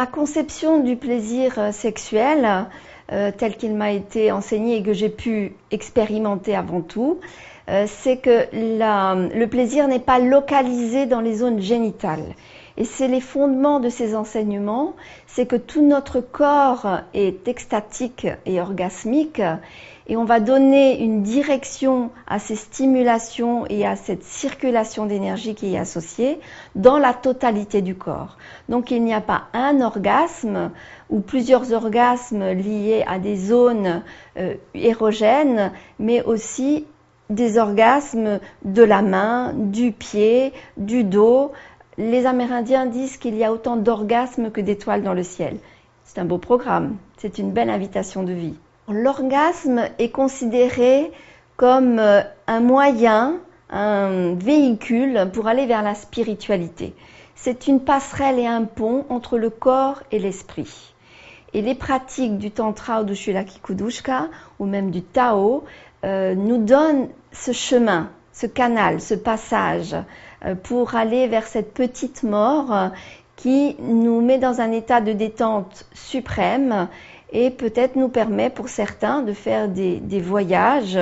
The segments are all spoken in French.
ma conception du plaisir sexuel, tel qu'il m'a été enseigné et que j'ai pu expérimenter avant tout, c'est que le plaisir n'est pas localisé dans les zones génitales. Et c'est les fondements de ces enseignements, c'est que tout notre corps est extatique et orgasmique, et on va donner une direction à ces stimulations et à cette circulation d'énergie qui est associée dans la totalité du corps. Donc il n'y a pas un orgasme ou plusieurs orgasmes liés à des zones érogènes, mais aussi des orgasmes de la main, du pied, du dos. Les Amérindiens disent qu'il y a autant d'orgasmes que d'étoiles dans le ciel. C'est un beau programme, c'est une belle invitation de vie. L'orgasme est considéré comme un moyen, un véhicule pour aller vers la spiritualité. C'est une passerelle et un pont entre le corps et l'esprit. Et les pratiques du Tantra ou du Shulaki-Kudushka ou même du Tao nous donnent ce chemin, ce canal, ce passage pour aller vers cette petite mort qui nous met dans un état de détente suprême et peut-être nous permet pour certains de faire des voyages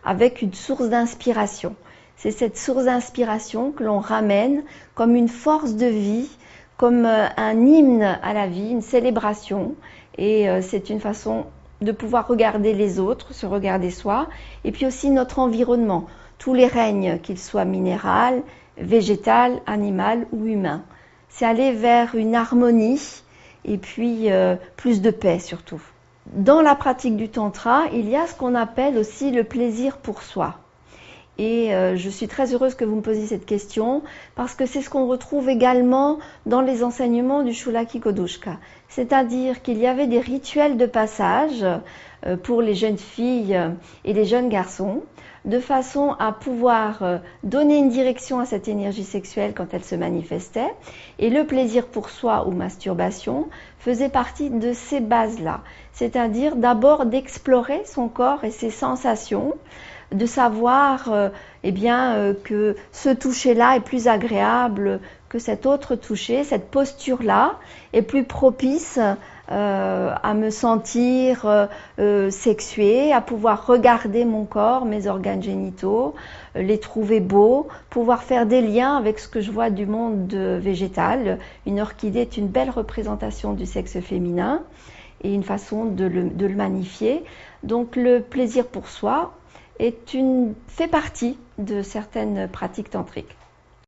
avec une source d'inspiration. C'est cette source d'inspiration que l'on ramène comme une force de vie, comme un hymne à la vie, une célébration. Et c'est une façon de pouvoir regarder les autres, se regarder soi, et puis aussi notre environnement, tous les règnes, qu'ils soient minéral, végétal, animal ou humain. C'est aller vers une harmonie et puis plus de paix surtout. Dans la pratique du Tantra, il y a ce qu'on appelle aussi le plaisir pour soi. Et je suis très heureuse que vous me posiez cette question parce que c'est ce qu'on retrouve également dans les enseignements du Shulaki-Kudushka. C'est-à-dire qu'il y avait des rituels de passage pour les jeunes filles et les jeunes garçons de façon à pouvoir donner une direction à cette énergie sexuelle quand elle se manifestait. Et le plaisir pour soi ou masturbation faisait partie de ces bases-là. C'est-à-dire d'abord d'explorer son corps et ses sensations, de savoir que ce toucher-là est plus agréable que cet autre toucher, cette posture-là est plus propice à me sentir sexuée, à pouvoir regarder mon corps, mes organes génitaux, les trouver beaux, pouvoir faire des liens avec ce que je vois du monde végétal. Une orchidée est une belle représentation du sexe féminin et une façon de le magnifier. Donc le plaisir pour soi fait partie de certaines pratiques tantriques.